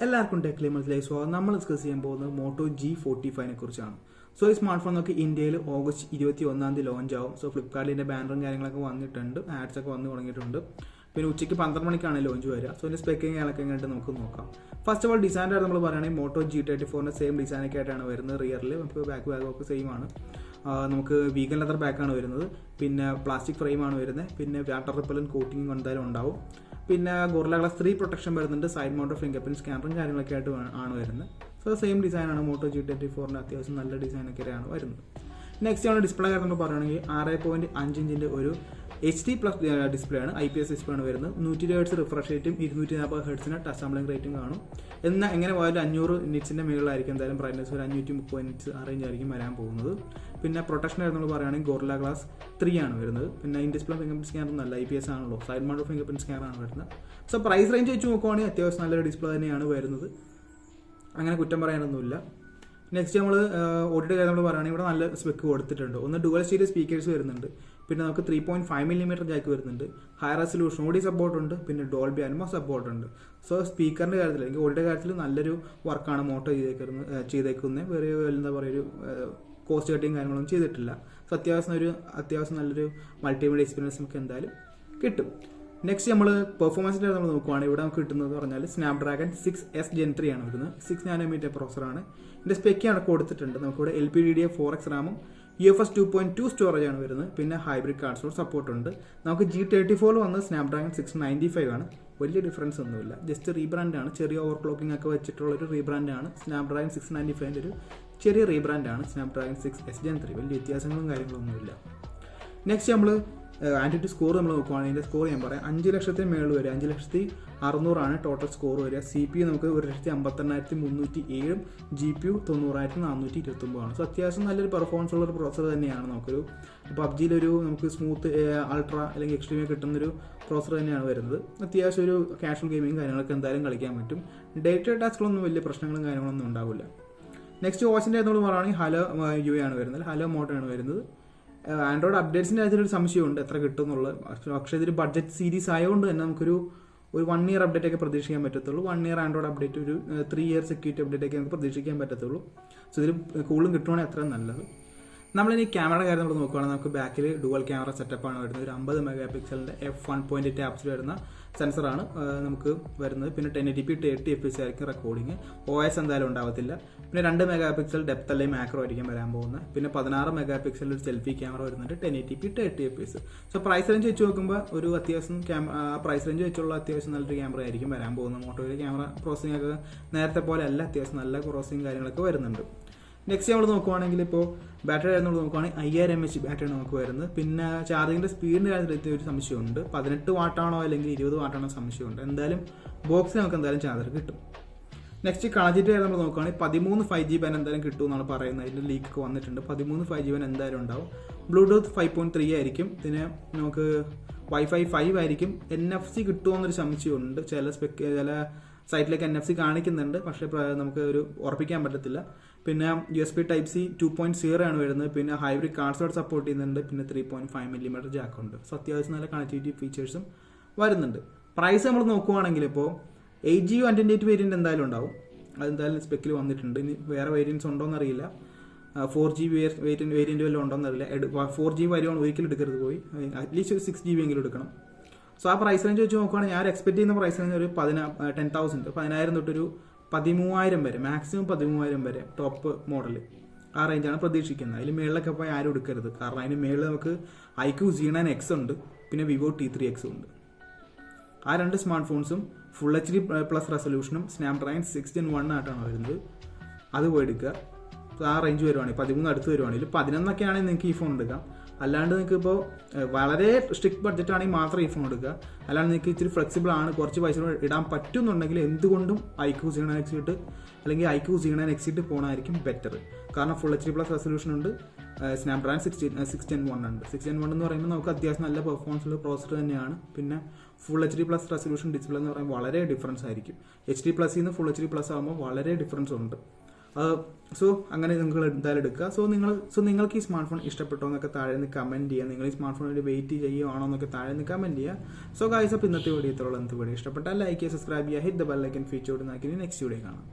എല്ലാവർക്കും ടെക്ലി മനസ്സിലായി. സോ നമ്മൾ ഡിസ്കസ് ചെയ്യാൻ പോകുന്നത് മോട്ടോ G45 കുറിച്ചാണ്. സോ ഈ സ്മാർട്ട് ഫോൺ നമുക്ക് ഇന്ത്യയിൽ ഓഗസ്റ്റ് 21 ലോഞ്ച് ആവും. സോ ഫ്ലിപ്കാർട്ടിൻ്റെ ബാനറും കാര്യങ്ങളൊക്കെ വന്നിട്ടുണ്ട്, ആഡ്സ് ഒക്കെ വന്നു തുടങ്ങിയിട്ടുണ്ട്. പിന്നെ ഉച്ചയ്ക്ക് 12 മണിക്കാണ് ലോഞ്ച് വരിക. സോ ഇതിൻ്റെ സ്പെക്കിങ് കാര്യങ്ങളൊക്കെ കണ്ടിട്ട് നമുക്ക് നോക്കാം. ഫസ്റ്റ് ഓഫ് ഓൾ ഡിസൈനായിട്ട് നമ്മൾ പറയുകയാണെങ്കിൽ മോട്ടോ G34 സെയിം ഡിസൈനൊക്കെ ആയിട്ടാണ് വരുന്നത്. റിയറിൽ നമുക്ക് ബാക്ക് ഒക്കെ സെയിം ആണ്. നമുക്ക് വീഗൻ ലെതർ ബാക്കാണ് വരുന്നത്, പിന്നെ പ്ലാസ്റ്റിക് ഫ്രെയിമാണ് വരുന്നത്, പിന്നെ വാട്ടർ റിപ്പലൻറ്റ് കോട്ടിങ് എന്തായാലും ഉണ്ടാവും. പിന്നെ ഗോറില്ല ഗ്ലാസ് 3 പ്രൊട്ടക്ഷൻ വരുന്നുണ്ട്, സൈഡ് മൗണ്ട് ഫിംഗർ പ്രിന്റ് സ്കാനറും കാര്യങ്ങളൊക്കെ ആയിട്ട് ആണ് വരുന്നത്. സോ സെയിം ഡിസൈനാണ് മോട്ടോ G34 അത്യാവശ്യം നല്ല ഡിസൈനൊക്കെയാണ് വരുന്നത്. നെക്സ്റ്റ് ആണ് ഡിസ്പ്ലേ കാര്യം നമ്മൾ പറയുകയാണെങ്കിൽ 6.5 ഇഞ്ചിൻ്റെ ഒരു HD+ ഡിസ്പ്ലേ ആണ്, IPS ഡിസ്പ്ലേ ആണ് വരുന്നത്. 120 Hz റിഫ്രഷ് റേറ്റും 240 Hz ടച്ച് സാമ്പിളിംഗ് റേറ്റും കാണും. എന്നാൽ എങ്ങനെ പോയാലും 500 നിറ്റ്സിൻ്റെ മുകളിലായിരിക്കും എന്തായാലും ബ്രൈറ്റ്നസ്, ഒരു 530 നിറ്റ്സ് ആ റേഞ്ച് ആയിരിക്കും വരാൻ പോകുന്നത്. പിന്നെ പ്രൊട്ടക്ഷൻ ആയിരുന്നു നമ്മൾ പറയുകയാണെങ്കിൽ ഗോറില്ല ഗ്ലാസ് 3 ആണ് വരുന്നത്. പിന്നെ in display fingerprint scanner നല്ല IPS ആണല്ലോ, സൈഡ് മൗണ്ട് ഫിംഗർ പ്രിന്റ് സ്കാനറാണ് വരുന്നത്. സോ പ്രൈസ് റേഞ്ച് വെച്ച് നോക്കുവാണെങ്കിൽ അത്യാവശ്യം നല്ലൊരു ഡിസ്പ്ലേ തന്നെയാണ് വരുന്നത്, അങ്ങനെ കുറ്റം പറയാനൊന്നുമില്ല. നെക്സ്റ്റ് നമ്മൾ ഓഡിയോ കാര്യം നമ്മൾ പറയുകയാണെങ്കിൽ ഇവിടെ നല്ല സ്പെക്ക് കൊടുത്തിട്ടുണ്ട്. ഒന്ന് ഡുവൽ സ്റ്റീരിയോ സ്പീക്കേഴ്സ് വരുന്നുണ്ട്, പിന്നെ നമുക്ക് 3.5mm ജാക്ക് വരുന്നുണ്ട്, ഹൈ റെസൊല്യൂഷൻ ഓഡിയോ സപ്പോർട്ട് ഉണ്ട്, പിന്നെ ഡോൾബി അറ്റ്മോസ് സപ്പോർട്ട് ഉണ്ട്. സോ സ്പീക്കറിൻ്റെ കാര്യത്തിൽ അല്ലെങ്കിൽ ഓഡിയോ കാര്യത്തിൽ നല്ലൊരു വർക്കാണ് മോട്ടോ ചെയ്തേക്കുന്നത്. വേറെ എന്താ പറയുക, ഒരു കോസ്റ്റ് കട്ടിങ് കാര്യങ്ങളൊന്നും ചെയ്തിട്ടില്ല. സോ അത്യാവശ്യം നല്ലൊരു മൾട്ടിമീഡിയ എക്സ്പീരിയൻസ് നമുക്ക് എന്തായാലും കിട്ടും. നെക്സ്റ്റ് നമ്മൾ പെർഫോമൻസിൻ്റെ നമ്മൾ നോക്കുവാണെങ്കിൽ ഇവിടെ നമുക്ക് കിട്ടുന്നത് പറഞ്ഞാൽ സ്നാപ്ഡ്രാഗൺ 6S Gen 3 ആണ് വരുന്നത്. 6 nm പ്രോസറാണ്. ഇതിൻ്റെ സ്പെക്കാണ് കൊടുത്തിട്ടുണ്ട്. നമുക്കിവിടെ LPDDR 4X റാമും UFS 2.2 സ്റ്റോറേജ് ആണ് വരുന്നത്. പിന്നെ ഹൈബ്രിഡ് കാർഡ് സ്ലോട്ട് സപ്പോർട്ട് ഉണ്ട്. നമുക്ക് G34 വന്ന് സ്നാപ്ഡ്രാഗൺ 695 ആണ്. വലിയ ഡിഫറൻസ് ഒന്നുമില്ല, ജസ്റ്റ് റീബ്രാൻഡാണ്, ചെറിയ ഓവർക്ലോക്കിംഗ് ഒക്കെ വെച്ചിട്ടുള്ളൊരു റീബ്രാൻഡാണ്. സ്നാപ്ഡ്രാഗൺ 695 ഒരു ചെറിയ റീബ്രാൻഡാണ് സ്നാപ്ഡ്രാഗൺ 6S Gen 3. വലിയ വ്യത്യാസങ്ങളും കാര്യങ്ങളൊന്നുമില്ല. നെക്സ്റ്റ് നമ്മൾ ആൻറ്റിറ്റി സ്കോർ നമ്മൾ നോക്കുവാണെങ്കിൽ ഇതിൻ്റെ സ്കോർ ഞാൻ പറയാം. 5 ലക്ഷത്തിന് മേളിൽ വരിക, 5,600,000 ടോട്ടൽ സ്കോർ വരിക. CPU നമുക്ക് 1,58,307, GPU 90,429 ആണ്. സോ അത്യാവശ്യം നല്ലൊരു പെർഫോമൻസ് ഉള്ളൊരു പ്രോസർ തന്നെയാണ്. നമുക്കൊരു പബ്ജിയിലൊരു നമുക്ക് സ്മൂത്ത് അൾട്രാ അല്ലെങ്കിൽ എക്സ്ട്രീമെ കിട്ടുന്നൊരു പ്രോസർ തന്നെയാണ് വരുന്നത്. അത്യാവശ്യം ഒരു കാഷ്വൽ ഗെയിമിങ് കാര്യങ്ങളൊക്കെ എന്തായാലും കളിക്കാൻ പറ്റും. ഡേ ടു ഡേ ടാസ്കുകളൊന്നും വലിയ പ്രശ്നങ്ങളും കാര്യങ്ങളൊന്നും ഉണ്ടാവില്ല. നെക്സ്റ്റ് വാച്ചിൻ്റെ നമ്മൾ പറയുകയാണെങ്കിൽ ഹലോ UI ആണ് വരുന്നത്, ഹലോ മോഡാണ് വരുന്നത്. ആൻഡ്രോയിഡ് അപ്ഡേറ്റ്സിൻ്റെ കാര്യത്തിലൊരു സംശയമുണ്ട് എത്ര കിട്ടും എന്നുള്ളത്. പക്ഷേ ഇതൊരു ബഡ്ജറ്റ് സീരീസ് ആയതുകൊണ്ട് തന്നെ നമുക്കൊരു 1 ഇയർ അപ്ഡേറ്റ് ഒക്കെ പ്രതീക്ഷിക്കാൻ പറ്റത്തുള്ളൂ. 1 ഇയർ ആൻഡ്രോയിഡ് അപ്ഡേറ്റ്, ഒരു 3 ഇയർ സെക്യൂരിറ്റി അപ്ഡേറ്റ് ഒക്കെ നമുക്ക് പ്രതീക്ഷിക്കാൻ പറ്റത്തുള്ളൂ. സോ ഇതിൽ കൂടുതലും കിട്ടുവാണെങ്കിൽ അത്രയും നല്ലത്. നമ്മളിനി ക്യാമറയുടെ കാര്യം നമ്മൾ നോക്കുകയാണെങ്കിൽ നമുക്ക് ബാക്കിൽ ഡുവൽ ക്യാമറ സെറ്റപ്പാണ് വരുന്നത്. ഒരു 50 MP f1.8 ആപ്സിൽ വരുന്ന സെൻസറാണ് നമുക്ക് വരുന്നത്. പിന്നെ 1080p 30fps ആയിരിക്കും റെക്കോർഡിങ്. OS എന്തായാലും ഉണ്ടാവത്തില്ല. പിന്നെ 2 MP ഡെപ്ത് അല്ലെങ്കിൽ മാക്രോ ആയിരിക്കും വരാൻ പോകുന്നത്. പിന്നെ 16 MP ഒരു സെൽഫി ക്യാമറ വരുന്നുണ്ട്, 1080p 30fps. So price range വെച്ച് നോക്കുമ്പോൾ ഒരു അത്യാവശ്യം പ്രൈസ് റേഞ്ച് വെച്ചുള്ള അത്യാവശ്യം നല്ലൊരു ക്യാമറ ആയിരിക്കും വരാൻ പോകുന്നത്. മോട്ടോയുടെ ക്യാമറ പ്രോസസ്സിംഗ് ഒക്കെ നേരത്തെ പോലെ അല്ല, അത്യാവശ്യം നല്ല പ്രോസസ്സിംഗ് കാര്യങ്ങളൊക്കെ വരുന്നുണ്ട്. നെക്സ്റ്റ് നമ്മൾ നോക്കുവാണെങ്കിൽ ഇപ്പോൾ ബാറ്ററി നമ്മൾ നോക്കുവാണെങ്കിൽ 5000 mAh ബാറ്ററിയാണ് നമുക്ക് വരുന്നത്. പിന്നെ ചാർജിങ്ങിൻ്റെ സ്പീഡിൻ്റെ കാര്യത്തിൽ ഒരു സംശയമുണ്ട്, 18 വാട്ടാണോ അല്ലെങ്കിൽ 20 വാട്ടാണോ സംശയമുണ്ട്. എന്തായാലും ബോക്സിൽ നമുക്ക് എന്തായാലും ചാർജർ കിട്ടും. നെക്സ്റ്റ് കണക്റ്റിവിറ്റി നമ്മൾ നോക്കുകയാണെങ്കിൽ 13 5G ബാൻഡ് എന്തായാലും കിട്ടും എന്നാണ് പറയുന്നത്. അതിൻ്റെ ലീക്ക് വന്നിട്ടുണ്ട്. 13 5G ബാൻഡ് എന്തായാലും ഉണ്ടാവും. ബ്ലൂടൂത്ത് 5.3 ആയിരിക്കും. പിന്നെ നമുക്ക് Wi-Fi 5 ആയിരിക്കും. NFC കിട്ടുമോയെന്നൊരു സംശയമുണ്ട്. ചില സൈറ്റിലേക്ക് NFC കാണിക്കുന്നുണ്ട്, പക്ഷേ നമുക്ക് ഒരു ഉറപ്പിക്കാൻ പറ്റത്തില്ല. പിന്നെ USB Type-C 2.0 ആണ് വരുന്നത്. പിന്നെ ഹൈബ്രിഡ് കാർഡ് സ്ലോട്ട് സപ്പോർട്ട് ചെയ്യുന്നുണ്ട്. പിന്നെ 3.5mm ജാക്കുണ്ട്. സോ അത്യാവശ്യം നല്ല കണക്ടിവിറ്റി ഫീച്ചേഴ്സും വരുന്നുണ്ട്. പ്രൈസ് നമ്മൾ നോക്കുവാണെങ്കിൽ ഇപ്പോൾ 8GB 128 വേരിയൻറ്റ് എന്തായാലും ഉണ്ടാവും. അതെന്തായാലും സ്പെക്കിൽ വന്നിട്ടുണ്ട്. ഇനി വേറെ വേരിയൻറ്റ്സ് ഉണ്ടോ എന്നറിയില്ല. 4GB വേരിയൻറ്റ് വല്ലതും ഉണ്ടോ എന്നറിയില്ല. 4GB വരുവാണ് ഒരിക്കലും എടുക്കരുത്, പോയി അറ്റ്ലീസ്റ്റ് ഒരു 6GB എങ്കിലും എടുക്കണം. സോ ആ പ്രൈസ് റേഞ്ച് വെച്ച് നോക്കുകയാണെങ്കിൽ ഞാൻ എക്സ്പെക്ട് ചെയ്യുന്ന പ്രൈസ് റേഞ്ച് ഒരു 10,000 തൊട്ടൊരു 13,000 വരെ, മാക്സിമം 13,000 വരെ ടോപ്പ് മോഡൽ. ആ റേഞ്ചാണ് പ്രതീക്ഷിക്കുന്നത്. അതിൽ മേളിലൊക്കെ പോയി ആരും എടുക്കരുത്, കാരണം അതിന് മേളിൽ നമുക്ക് iQOO Z9X ഉണ്ട്, പിന്നെ Vivo T3X ഉണ്ട്. ആ 2 സ്മാർട്ട് ഫോൺസും ഫുൾ HD+ റെസൊല്യൂഷനും സ്നാപ്ഡ്രാഗൺ 6 Gen 1 ആയിട്ടാണ് വരുന്നത്. അത് പോയി എടുക്കുക. ആ റേഞ്ച് വരുവാണെങ്കിൽ 13 അടുത്ത് വരുവാണെങ്കിൽ 11 ആണെങ്കിൽ നിങ്ങൾക്ക് ഈ ഫോൺ എടുക്കാം. അല്ലാണ്ട് നിങ്ങൾക്ക് ഇപ്പോൾ വളരെ സ്ട്രിക്റ്റ് ബഡ്ജറ്റ് ആണെങ്കിൽ മാത്രം ഈ ഫോൺ എടുക്കുക. അല്ലാണ്ട് നിങ്ങൾക്ക് ഇച്ചിരി ഫ്ലെക്സിബിൾ ആണ്, കുറച്ച് പൈസ ഇടാൻ പറ്റുന്നുണ്ടെങ്കിൽ എന്തുകൊണ്ടും iQOO Z9X ഇട്ട് അല്ലെങ്കിൽ iQOO Z9X ഇട്ട് പോകണമായിരിക്കും ബെറ്റർ. കാരണം ഫുൾ HD+ റെസൊല്യൂഷൻ ഉണ്ട്, സ്നാപ്ഡ്രാഗൺ 6 Gen 1 ഉണ്ട്. 6 Gen 1 എന്ന് പറയുമ്പോൾ നമുക്ക് അത്യാവശ്യം നല്ല പെർഫോമൻസ് ഉള്ള പ്രോസസർ തന്നെയാണ്. പിന്നെ ഫുൾ HD+ റെസൊല്യൂഷൻ ഡിസ്പ്ലേ എന്ന് പറയുമ്പോൾ വളരെ ഡിഫറൻസ് ആയിരിക്കും. HD+ നിന്ന് ഫുൾ HD+ ആകുമ്പോൾ വളരെ ഡിഫറൻസ് ഉണ്ട്. സോ അങ്ങനെ നിങ്ങൾ എന്തായാലും എടുക്കുക. നിങ്ങൾക്ക് ഈ സ്മാർട്ട് ഫോൺ ഇഷ്ടപ്പെട്ടോ എന്നൊക്കെ താഴെ നിന്ന് കമന്റ് ചെയ്യുക. നിങ്ങൾ ഈ സ്മാർട്ട് ഫോൺ വേണ്ടി വെയിറ്റ് ചെയ്യുകയാണോ എന്നൊക്കെ താഴെ നിന്ന് കമന്റ് ചെയ്യുക. സോ ഗൈസ്, അപ്പോൾ ഇന്നത്തെ വീഡിയോ ഇത്രയുള്ള വീഡിയോ ഇഷ്ടപ്പെട്ടാൽ ലൈക്ക് ചെയ്യുക, സബ്സ്ക്രൈബ് ചെയ്യുക, hit the bell icon feature നാക്കി നെക്സ്റ്റ് വീഡിയോ കാണാം.